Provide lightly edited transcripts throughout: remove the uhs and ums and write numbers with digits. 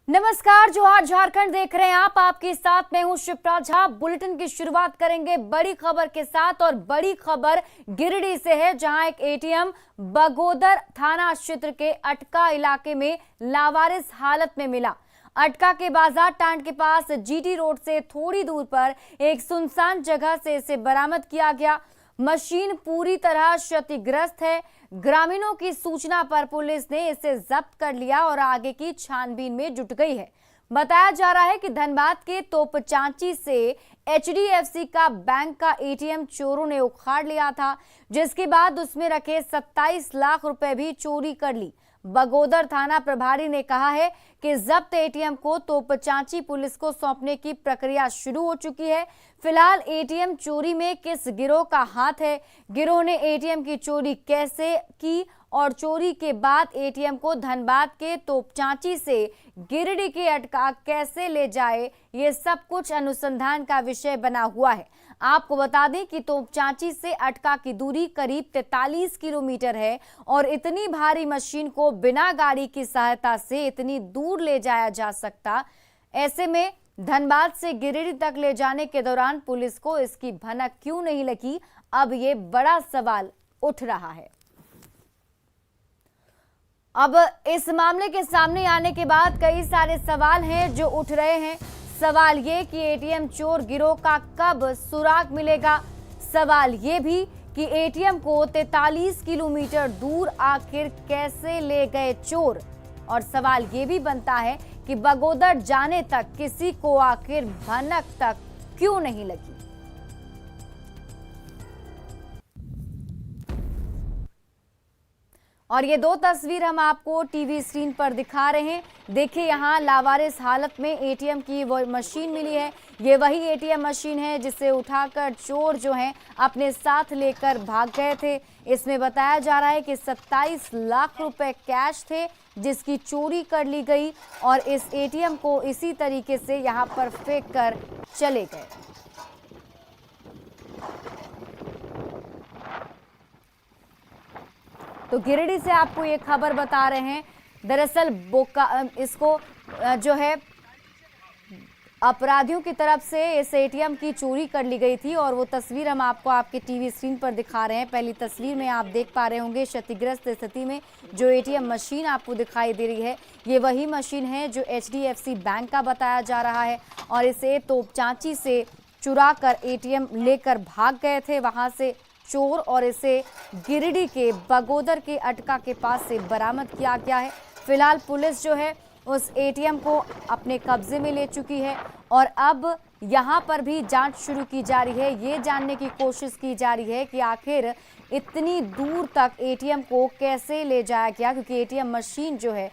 नमस्कार, जोहार झारखंड देख रहे हैं आप। आपके साथ मैं हूं शिप्रा झा। बुलेटिन की शुरुआत करेंगे बड़ी खबर के साथ और बड़ी खबर गिरिडीह से है, जहां एक एटीएम बगोदर थाना क्षेत्र के अटका इलाके में लावारिस हालत में मिला। अटका के बाजार टांड के पास जीटी रोड से थोड़ी दूर पर एक सुनसान जगह से इसे बरामद किया गया। मशीन पूरी तरह क्षतिग्रस्त है। ग्रामीणों की सूचना पर पुलिस ने इसे जब्त कर लिया और आगे की छानबीन में जुट गई है। बताया जा रहा है कि धनबाद के तोपचांची से एचडीएफसी का बैंक का एटीएम चोरों ने उखाड़ लिया था, जिसके बाद उसमें रखे 27 लाख रुपए भी चोरी कर ली। बगोदर थाना प्रभारी ने कहा है कि जब्त एटीएम को तोपचांची पुलिस को सौंपने की प्रक्रिया शुरू हो चुकी है। फिलहाल एटीएम चोरी में किस गिरोह का हाथ है, गिरोह ने एटीएम की चोरी कैसे की और चोरी के बाद एटीएम को धनबाद के तोपचांची से गिरिडीह के अटका कैसे ले जाए, ये सब कुछ अनुसंधान का विषय बना हुआ है। आपको बता दें कि तोपचांची से अटका की दूरी करीब 43 किलोमीटर है और इतनी भारी मशीन को बिना गाड़ी की सहायता से इतनी दूर ले जाया जा सकता। ऐसे में धनबाद से गिरिडीह तक ले जाने के दौरान पुलिस को इसकी भनक क्यों नहीं लगी, अब ये बड़ा सवाल उठ रहा है। अब इस मामले के सामने आने के बाद कई सारे सवाल हैं जो उठ रहे हैं। सवाल ये कि एटीएम चोर गिरोह का कब सुराग मिलेगा। सवाल ये भी कि एटीएम को 43 किलोमीटर दूर आखिर कैसे ले गए चोर। और सवाल ये भी बनता है कि बगोदर जाने तक किसी को आखिर भनक तक क्यों नहीं लगी। और ये दो तस्वीर हम आपको टीवी स्क्रीन पर दिखा रहे हैं। देखिए, यहाँ लावारिस हालत में एटीएम की वो मशीन मिली है। ये वही एटीएम मशीन है जिसे उठाकर चोर जो हैं अपने साथ लेकर भाग गए थे। इसमें बताया जा रहा है कि 27 लाख रुपए कैश थे जिसकी चोरी कर ली गई और इस एटीएम को इसी तरीके से यहाँ पर फेंक कर चले गए। तो गिरिडीह से आपको ये खबर बता रहे हैं। दरअसल इसको जो है अपराधियों की तरफ से इस एटीएम की चोरी कर ली गई थी और वो तस्वीर हम आपको आपके टीवी स्क्रीन पर दिखा रहे हैं। पहली तस्वीर में आप देख पा रहे होंगे क्षतिग्रस्त स्थिति में जो एटीएम मशीन आपको दिखाई दे रही है, ये वही मशीन है जो एचडीएफसी बैंक का बताया जा रहा है और इसे तोपचांची से चुरा कर एटीएम लेकर भाग गए थे वहां से चोर और इसे गिरिडीह के बगोदर के अटका के पास से बरामद किया गया है। फिलहाल पुलिस जो है उस एटीएम को अपने कब्जे में ले चुकी है और अब यहां पर भी जांच शुरू की जा रही है। ये जानने की कोशिश की जा रही है कि आखिर इतनी दूर तक एटीएम को कैसे ले जाया गया, क्योंकि एटीएम मशीन जो है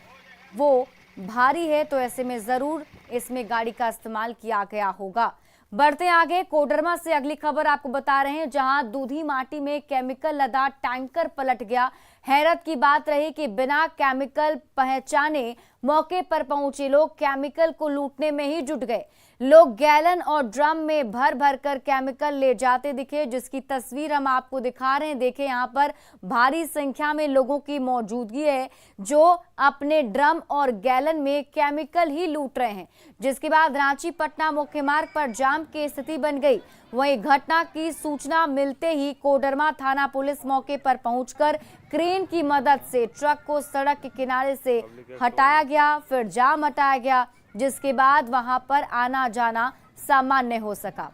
वो भारी है, तो ऐसे में जरूर इसमें गाड़ी का इस्तेमाल किया गया होगा। बढ़ते आगे, कोडरमा से अगली खबर आपको बता रहे हैं, जहां दूधी माटी में केमिकल लदा टैंकर पलट गया। हैरत की बात रही कि बिना केमिकल पहचाने मौके पर पहुंचे लोग केमिकल को लूटने में ही जुट गए। लोग गैलन और ड्रम में भर भर कर केमिकल ले जाते दिखे, जिसकी तस्वीर हम आपको दिखा रहे हैं। देखें, यहाँ पर भारी संख्या में लोगों की मौजूदगी है जो अपने ड्रम और गैलन में केमिकल ही लूट रहे हैं, जिसके बाद रांची पटना मुख्य मार्ग पर जाम की स्थिति बन गई। वहीं घटना की सूचना मिलते ही कोडरमा थाना पुलिस मौके पर पहुंचकर क्रेन की मदद से ट्रक को सड़क के किनारे से हटाया गया, फिर जाम हटाया गया, जिसके बाद वहां पर आना जाना सामान्य हो सका।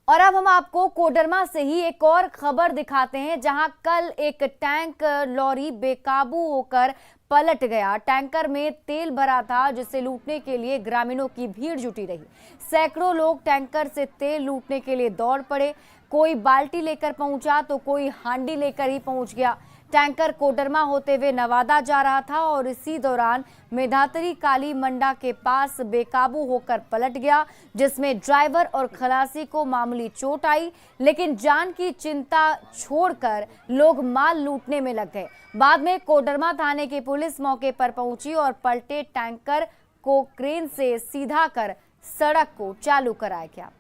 और अब हम आपको कोडरमा से ही एक और खबर दिखाते हैं, जहां कल एक टैंक लॉरी बेकाबू होकर पलट गया। टैंकर में तेल भरा था जिसे लूटने के लिए ग्रामीणों की भीड़ जुटी रही। सैकड़ों लोग टैंकर से तेल लूटने के लिए दौड़ पड़े। कोई बाल्टी लेकर पहुंचा तो कोई हांडी लेकर ही पहुंच गया। टैंकर कोडरमा होते हुए नवादा जा रहा था और इसी दौरान मेधातरी काली मंडा के पास बेकाबू होकर पलट गया, जिसमें ड्राइवर और खलासी को मामूली चोट आई, लेकिन जान की चिंता छोड़कर लोग माल लूटने में लग गए। बाद में कोडरमा थाने की पुलिस मौके पर पहुंची और पलटे टैंकर को क्रेन से सीधा कर सड़क को चालू कराया गया।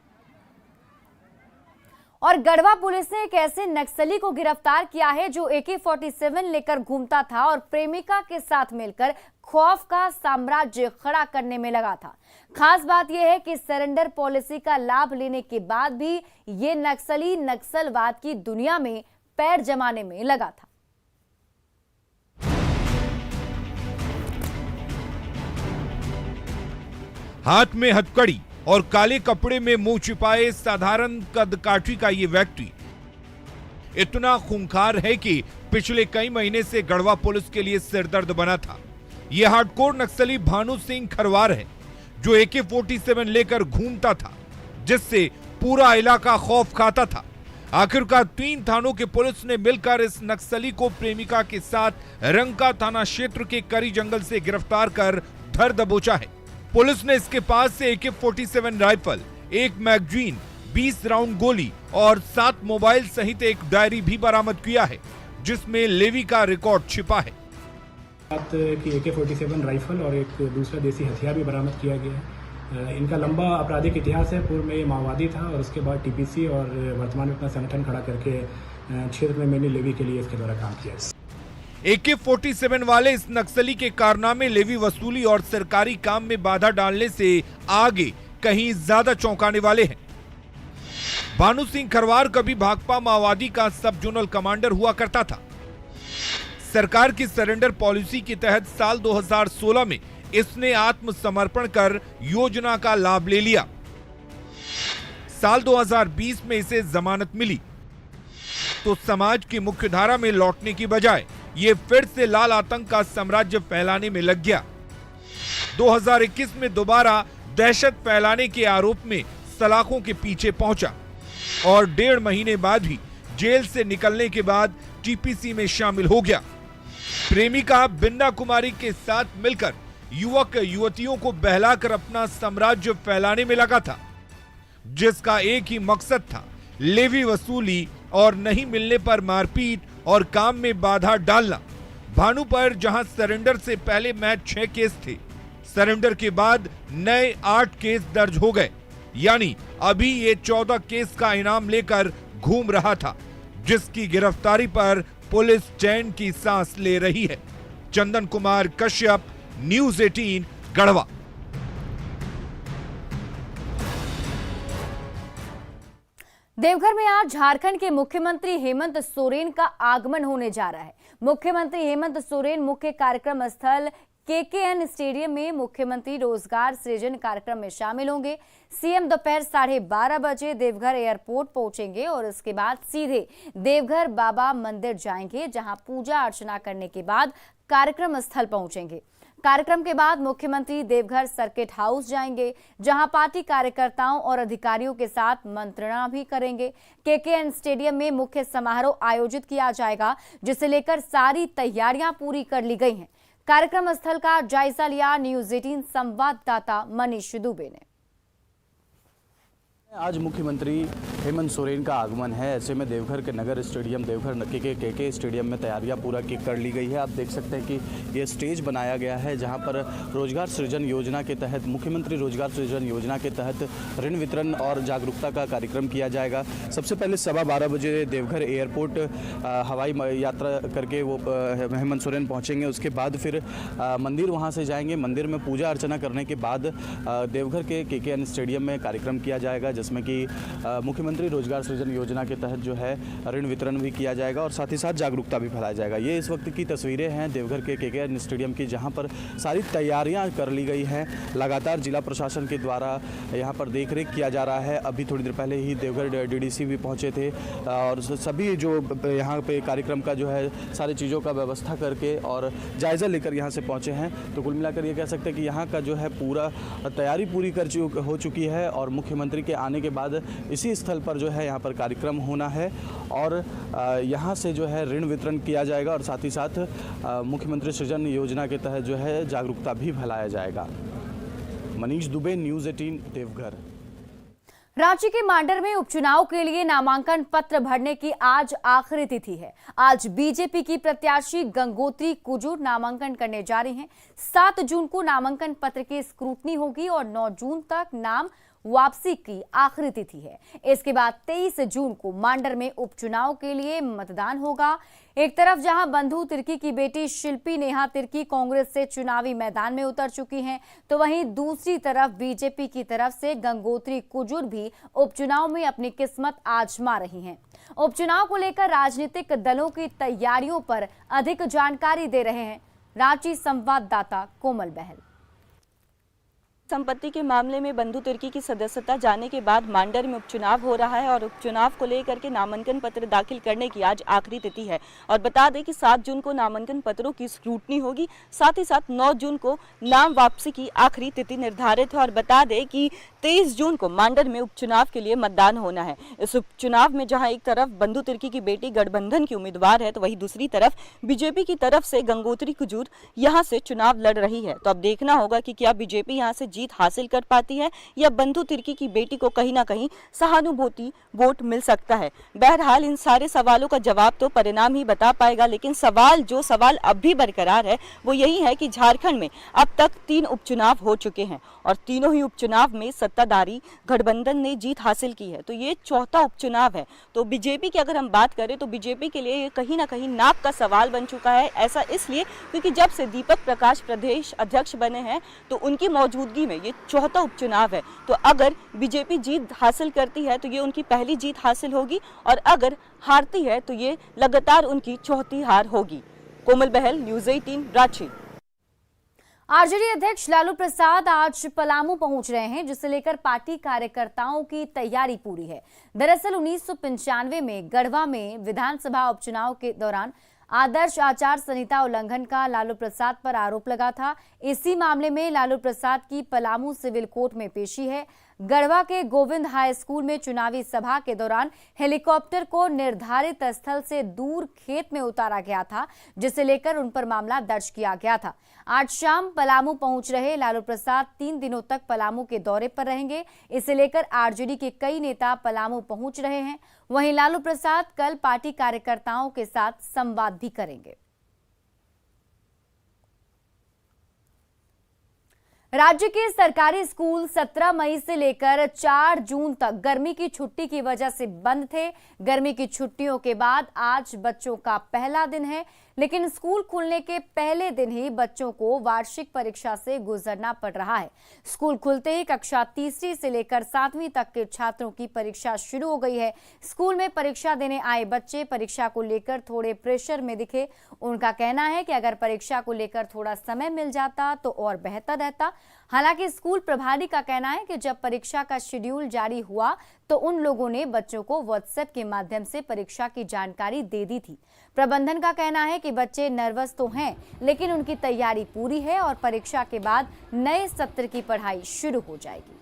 और गढ़वा पुलिस ने एक ऐसे नक्सली को गिरफ्तार किया है जो AK-47 लेकर घूमता था और प्रेमिका के साथ मिलकर खौफ का साम्राज्य खड़ा करने में लगा था। खास बात यह है कि सरेंडर पॉलिसी का लाभ लेने के बाद भी ये नक्सली नक्सलवाद की दुनिया में पैर जमाने में लगा था। हाथ में हथकड़ी और काले कपड़े में मुंह छिपाए साधारण कदकाठी का ये व्यक्ति इतना खूंखार है कि पिछले कई महीने से गढ़वा पुलिस के लिए सिरदर्द बना था। ये हार्डकोर नक्सली भानु सिंह खरवार है जो AK-47 लेकर घूमता था, जिससे पूरा इलाका खौफ खाता था। आखिरकार 3 थानों के पुलिस ने मिलकर इस नक्सली को प्रेमिका के साथ रंका थाना क्षेत्र के करी जंगल से गिरफ्तार कर धर दबोचा है। पुलिस ने इसके पास से AK-47 राइफल, 1 मैगजीन, 20 राउंड गोली और 7 मोबाइल सहित एक डायरी भी बरामद किया है, जिसमें लेवी का रिकॉर्ड छिपा है। बात कि AK-47 राइफल और एक दूसरा देसी हथियार भी बरामद किया गया है। इनका लंबा आपराधिक इतिहास है। पूर्व में ये माओवादी था और उसके बाद TPC और वर्तमान में अपना संगठन खड़ा करके क्षेत्र में मैंने लेवी के लिए इसके द्वारा काम किया है। AK-47 वाले इस नक्सली के कारनामे लेवी वसूली और सरकारी काम में बाधा डालने से आगे कहीं ज्यादा चौंकाने वाले हैं। भानु सिंह खरवार कभी भाकपा माओवादी का सब जोनल कमांडर हुआ करता था। सरकार की सरेंडर पॉलिसी के तहत साल 2016 में इसने आत्मसमर्पण कर योजना का लाभ ले लिया। साल 2020 में इसे जमानत मिली तो समाज की मुख्यधारा में लौटने की बजाय ये फिर से लाल आतंक का साम्राज्य फैलाने में लग गया। 2021 में दोबारा दहशत फैलाने के आरोप में सलाखों के पीछे पहुंचा और 1.5 महीने बाद ही जेल से निकलने के बाद TPC में शामिल हो गया। प्रेमिका बिन्ना कुमारी के साथ मिलकर युवक युवतियों को बहलाकर अपना साम्राज्य फैलाने में लगा था, जिसका एक ही मकसद था, लेवी वसूली और नहीं मिलने पर मारपीट और काम में बाधा डालना। भानु पर जहां सरेंडर से पहले मैच 6 केस थे, सरेंडर के बाद नए 8 केस दर्ज हो गए, यानी अभी ये 14 केस का इनाम लेकर घूम रहा था, जिसकी गिरफ्तारी पर पुलिस चैन की सांस ले रही है। चंदन कुमार कश्यप, न्यूज़ 18 गढ़वा। देवघर में आज झारखंड के मुख्यमंत्री हेमंत सोरेन का आगमन होने जा रहा है। मुख्यमंत्री हेमंत सोरेन मुख्य कार्यक्रम स्थल KKN स्टेडियम में मुख्यमंत्री रोजगार सृजन कार्यक्रम में शामिल होंगे। CM दोपहर 12:30 बजे देवघर एयरपोर्ट पहुंचेंगे और इसके बाद सीधे देवघर बाबा मंदिर जाएंगे, जहां पूजा अर्चना करने के बाद कार्यक्रम स्थल पहुंचेंगे। कार्यक्रम के बाद मुख्यमंत्री देवघर सर्किट हाउस जाएंगे, जहां पार्टी कार्यकर्ताओं और अधिकारियों के साथ मंत्रणा भी करेंगे। KKN स्टेडियम में मुख्य समारोह आयोजित किया जाएगा, जिसे लेकर सारी तैयारियां पूरी कर ली गई हैं। कार्यक्रम स्थल का जायजा लिया न्यूज़ 18 संवाददाता मनीष दुबे ने। आज मुख्यमंत्री हेमंत सोरेन का आगमन है। ऐसे में देवघर के नगर स्टेडियम देवघर KK स्टेडियम में तैयारियां पूरा कर ली गई है। आप देख सकते हैं कि ये स्टेज बनाया गया है, जहां पर रोजगार सृजन योजना के तहत मुख्यमंत्री रोजगार सृजन योजना के तहत ऋण वितरण और जागरूकता का कार्यक्रम किया जाएगा। सबसे पहले 12:15 बजे देवघर एयरपोर्ट हवाई यात्रा करके वो हेमंत सोरेन पहुँचेंगे। उसके बाद फिर मंदिर वहाँ से जाएंगे। मंदिर में पूजा अर्चना करने के बाद देवघर के KKN स्टेडियम में कार्यक्रम किया जाएगा, जिसमें कि मुख्यमंत्री रोजगार सृजन योजना के तहत जो है ऋण वितरण भी किया जाएगा और साथ ही साथ जागरूकता भी फैलाया जाएगा। ये इस वक्त की तस्वीरें हैं देवघर के KKN स्टेडियम की, जहां पर सारी तैयारियां कर ली गई हैं। लगातार जिला प्रशासन के द्वारा यहां पर देखरेख किया जा रहा है। अभी थोड़ी देर पहले ही देवघर DDC भी पहुंचे थे और सभी जो यहाँ पे कार्यक्रम का जो है सारी चीज़ों का व्यवस्था करके और जायज़ा लेकर यहाँ से पहुँचे हैं। तो कुल मिलाकर ये कह सकते हैं कि यहाँ का जो है पूरा तैयारी पूरी हो चुकी है और मुख्यमंत्री के आने के बाद इसी स्थल पर जो है यहाँ पर कार्यक्रम होना है और यहाँ से जो है ऋण वितरण किया जाएगा और साथ ही साथ मुख्यमंत्री सृजन योजना के तहत जो है जागरूकता भी फैलाया जाएगा। मनीष दुबे, न्यूज़ 18 देवघर। रांची के मांडर में उपचुनाव के लिए नामांकन पत्र भरने की आज आखिरी तिथि है। आज बीजेपी की प्रत्याशी गंगोत्री कुजूर नामांकन करने जा रही हैं। 7 जून को नामांकन पत्र की स्क्रूटनी होगी और 9 जून तक नाम वापसी की आखिरी तिथि है। इसके बाद 23 जून को मांडर में उपचुनाव के लिए मतदान होगा। एक तरफ जहां बंधु तिर्की की बेटी शिल्पी नेहा तिर्की कांग्रेस से चुनावी मैदान में उतर चुकी हैं, तो वहीं दूसरी तरफ बीजेपी की तरफ से गंगोत्री कुजूर भी उपचुनाव में अपनी किस्मत आजमा रही हैं। उपचुनाव को लेकर राजनीतिक दलों की तैयारियों पर अधिक जानकारी दे रहे हैं रांची संवाददाता कोमल बहल। संपत्ति के मामले में बंधु तिर्की की सदस्यता जाने के बाद मांडर में उपचुनाव हो रहा है और उपचुनाव को लेकर के नामांकन पत्र दाखिल करने की आज आखिरी तिथि है। और बता दें कि 7 जून को नामांकन पत्रों की स्क्रूटनी होगी, साथ ही साथ 9 जून को नाम वापसी की आखिरी तिथि निर्धारित है। और बता दें कि 23 जून को मांडर में उपचुनाव के लिए मतदान होना है। इस उपचुनाव में जहां एक तरफ बंधु तिर्की की बेटी गठबंधन की उम्मीदवार है, तो वहीं दूसरी तरफ बीजेपी की तरफ से गंगोत्री कुजूर यहां से चुनाव लड़ रही है। तो अब देखना होगा कि क्या बीजेपी यहां से जीत हासिल कर पाती है या बंधु तिर्की की बेटी को कहीं ना कहीं सहानुभूति वोट मिल सकता है। बहरहाल इन सारे सवालों का जवाब तो परिणाम ही बता पाएगा, लेकिन सवाल अब भी बरकरार है वो यही है कि झारखंड में अब तक 3 उपचुनाव हो चुके हैं और तीनों ही उपचुनाव में सत्ताधारी गठबंधन ने जीत हासिल की है। तो ये चौथा उपचुनाव है। तो बीजेपी की अगर हम बात करें तो बीजेपी के लिए ये कहीं ना कहीं नाक का सवाल बन चुका है। ऐसा इसलिए क्योंकि जब से दीपक प्रकाश प्रदेश अध्यक्ष बने हैं तो उनकी मौजूदगी में ये चौथा उपचुनाव है। तो अगर बीजेपी जीत हासिल करती है तो ये उनकी पहली जीत हासिल होगी और अगर हारती है तो ये लगातार उनकी चौथी हार होगी। कोमल बहल, न्यूज़ 18, रांची। आरजेडी अध्यक्ष लालू प्रसाद आज पलामू पहुंच रहे हैं, जिसे लेकर पार्टी कार्यकर्ताओं की तैयारी पूरी है। दरअसल 1995 में गढ़वा में विधानसभा उपचुनाव के दौरान आदर्श आचार संहिता उल्लंघन का लालू प्रसाद पर आरोप लगा था। इसी मामले में लालू प्रसाद की पलामू सिविल कोर्ट में पेशी है। गढ़वा के गोविंद हाई स्कूल में चुनावी सभा के दौरान हेलीकॉप्टर को निर्धारित स्थल से दूर खेत में उतारा गया था, जिसे लेकर उन पर मामला दर्ज किया गया था। आज शाम पलामू पहुंच रहे लालू प्रसाद 3 दिनों तक पलामू के दौरे पर रहेंगे। इसे लेकर आरजेडी के कई नेता पलामू पहुंच रहे हैं। वहीं लालू प्रसाद कल पार्टी कार्यकर्ताओं के साथ संवाद भी करेंगे। राज्य के सरकारी स्कूल 17 मई से लेकर 4 जून तक गर्मी की छुट्टी की वजह से बंद थे। गर्मी की छुट्टियों के बाद आज बच्चों का पहला दिन है, लेकिन स्कूल खुलने के पहले दिन ही बच्चों को वार्षिक परीक्षा से गुजरना पड़ रहा है। स्कूल खुलते ही कक्षा 3वीं से लेकर 7वीं तक के छात्रों की परीक्षा शुरू हो गई है। स्कूल में परीक्षा देने आए बच्चे परीक्षा को लेकर थोड़े प्रेशर में दिखे। उनका कहना है कि अगर परीक्षा को लेकर थोड़ा समय मिल जाता तो और बेहतर रहता। हालांकि स्कूल प्रभारी का कहना है कि जब परीक्षा का शेड्यूल जारी हुआ तो उन लोगों ने बच्चों को व्हाट्सएप के माध्यम से परीक्षा की जानकारी दे दी थी। प्रबंधन का कहना है कि बच्चे नर्वस तो हैं, लेकिन उनकी तैयारी पूरी है और परीक्षा के बाद नए सत्र की पढ़ाई शुरू हो जाएगी।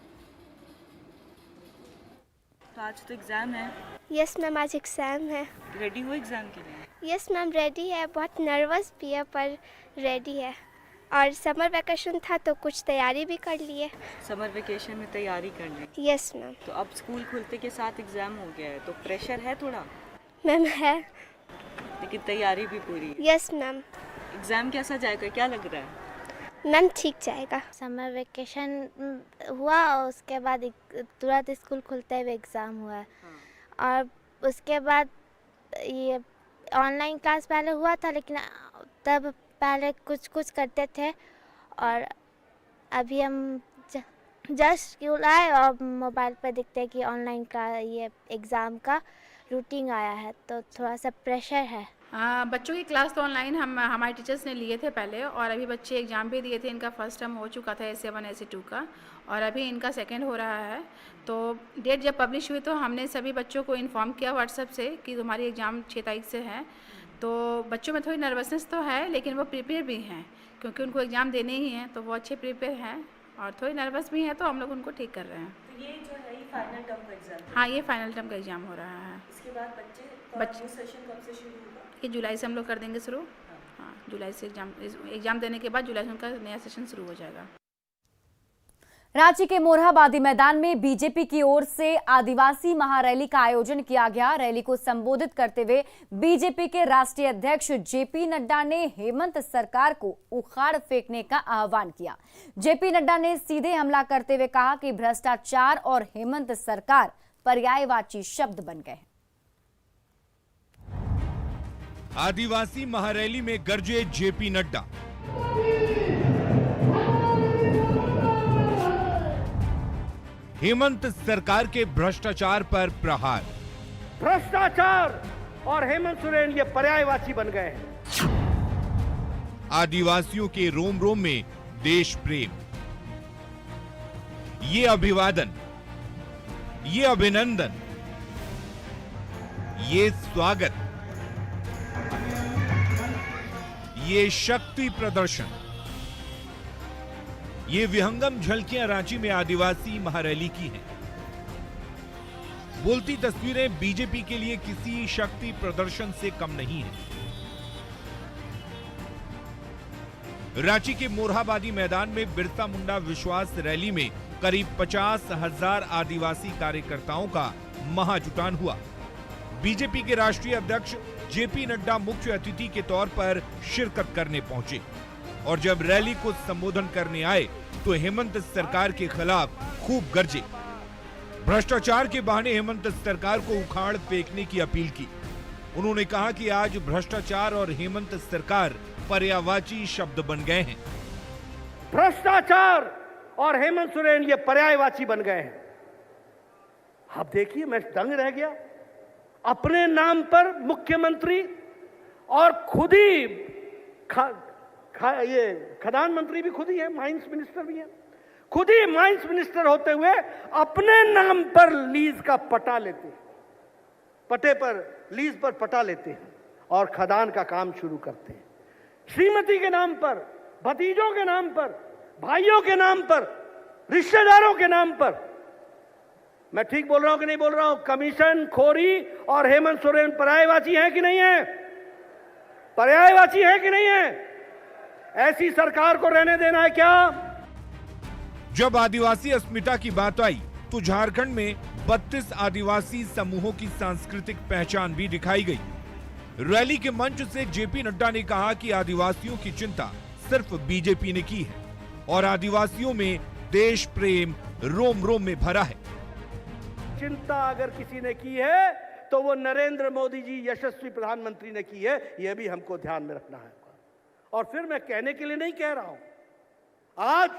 तो आज तो एग्जाम है। यस मैम, आज एग्ज़ाम है। रेडी हो एग्जाम के लिए? यस मैम, रेडी है। बहुत नर्वस भी है पर रेडी है। और समर वैकेशन था तो कुछ तैयारी भी कर लिए। समर वेकेशन में तैयारी कर ली? Yes ma'am. तो अब स्कूल खुलते के साथ एग्जाम हो गया है तो प्रेशर है थोड़ा? मैम है। लेकिन तैयारी भी पूरी? Yes ma'am. एग्जाम कैसा जाएगा, क्या लग रहा है? मैम ठीक जाएगा। समर वेकेशन हुआ और उसके बाद तुरंत स्कूल खुलते हुए एग्ज़ाम हुआ है। और उसके बाद ये ऑनलाइन क्लास पहले हुआ था, लेकिन तब पहले कुछ करते थे और अभी हम जस्ट स्कूल आए और मोबाइल पर दिखते हैं कि ऑनलाइन का ये एग्ज़ाम का रूटीन आया है, तो थोड़ा सा प्रेशर है। बच्चों की क्लास तो ऑनलाइन हमारे टीचर्स ने लिए थे पहले, और अभी बच्चे एग्ज़ाम भी दिए थे। इनका फर्स्ट टर्म हो चुका था A7 A2 का, और अभी इनका सेकंड हो रहा है। तो डेट जब पब्लिश हुई तो हमने सभी बच्चों को इन्फॉर्म किया व्हाट्सएप से कि तुम्हारी एग्ज़ाम 6 तारीख से है। तो बच्चों में थोड़ी नर्वसनेस तो है, लेकिन वो प्रिपेयर भी हैं क्योंकि उनको एग्ज़ाम देने ही हैं, तो वो अच्छे प्रिपेयर हैं और थोड़ी नर्वस भी हैं, तो हम लोग उनको ठीक कर रहे हैं। तो ये जो है फाइनल टर्म का एग्जाम? हाँ, ये फाइनल टर्म का एग्ज़ाम हो रहा है। इसके बाद बच्चे सेशन कब से शुरू होगा? ये जुलाई से हम लोग कर देंगे शुरू। हाँ, जुलाई से एग्ज़ाम देने के बाद जुलाई से उनका नया सेशन शुरू हो जाएगा। रांची के मोरहाबादी मैदान में बीजेपी की ओर से आदिवासी महारैली का आयोजन किया गया। रैली को संबोधित करते हुए बीजेपी के राष्ट्रीय अध्यक्ष जेपी नड्डा ने हेमंत सरकार को उखाड़ फेंकने का आह्वान किया। जेपी नड्डा ने सीधे हमला करते हुए कहा कि भ्रष्टाचार और हेमंत सरकार पर्यायवाची शब्द बन गए। आदिवासी महारैली में गरजे जेपी नड्डा। हेमंत सरकार के भ्रष्टाचार पर प्रहार। भ्रष्टाचार और हेमंत सोरेन ये पर्यायवाची बन गए हैं। आदिवासियों के रोम रोम में देश प्रेम। ये अभिवादन, ये अभिनंदन, ये स्वागत, ये शक्ति प्रदर्शन, ये विहंगम झलकियां रांची में आदिवासी महारैली की हैं। बोलती तस्वीरें बीजेपी के लिए किसी शक्ति प्रदर्शन से कम नहीं है। रांची के मोरहाबादी मैदान में बिरसा मुंडा विश्वास रैली में करीब 50,000 आदिवासी कार्यकर्ताओं का महाजुटान हुआ। बीजेपी के राष्ट्रीय अध्यक्ष जेपी नड्डा मुख्य अतिथि के तौर पर शिरकत करने पहुंचे और जब रैली को संबोधन करने आए तो हेमंत सरकार के खिलाफ खूब गरजे। भ्रष्टाचार के बहाने हेमंत सरकार को उखाड़ फेंकने की अपील की। उन्होंने कहा कि आज भ्रष्टाचार और हेमंत सरकार पर्यायवाची शब्द बन गए हैं। भ्रष्टाचार और हेमंत सोरेन ये पर्यायवाची बन गए हैं। आप देखिए, मैं दंग रह गया। अपने नाम पर मुख्यमंत्री और खुद ही ये खदान मंत्री भी खुद ही है, माइंस मिनिस्टर भी है, खुद ही माइंस मिनिस्टर होते हुए अपने नाम पर लीज का पटा लेते हैं, पटे पर लीज पर पटा लेते हैं और खदान का काम शुरू करते हैं। श्रीमती के नाम पर, भतीजों के नाम पर, भाइयों के नाम पर, रिश्तेदारों के नाम पर। मैं ठीक बोल रहा हूं कि नहीं बोल रहा हूं? कमीशन खोरी और हेमंत सोरेन पर्यायवाची है कि नहीं है? पर्यायवाची है कि नहीं है? ऐसी सरकार को रहने देना है क्या? जब आदिवासी अस्मिता की बात आई तो झारखंड में 32 आदिवासी समूहों की सांस्कृतिक पहचान भी दिखाई गई। रैली के मंच से जेपी नड्डा ने कहा कि आदिवासियों की चिंता सिर्फ बीजेपी ने की है और आदिवासियों में देश प्रेम रोम रोम में भरा है। चिंता अगर किसी ने की है तो वो नरेंद्र मोदी जी यशस्वी प्रधानमंत्री ने की है। यह भी हमको ध्यान में रखना है। और फिर मैं कहने के लिए नहीं कह रहा हूं। आज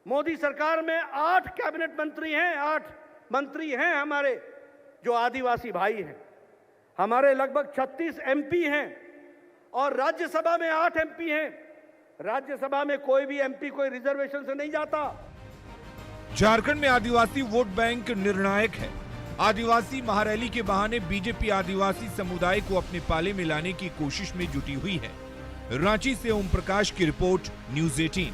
मोदी सरकार में 8 कैबिनेट मंत्री हैं, 8 मंत्री हैं हमारे जो आदिवासी भाई हैं। हमारे लगभग 36 एमपी हैं और राज्यसभा में 8 एमपी हैं। राज्यसभा में कोई भी एमपी कोई रिजर्वेशन से नहीं जाता। झारखंड में आदिवासी वोट बैंक निर्णायक है। आदिवासी महारैली के बहाने बीजेपी आदिवासी समुदाय को अपने पाले में लाने की कोशिश में जुटी हुई है। रांची से ओम प्रकाश की रिपोर्ट, न्यूज़ 18।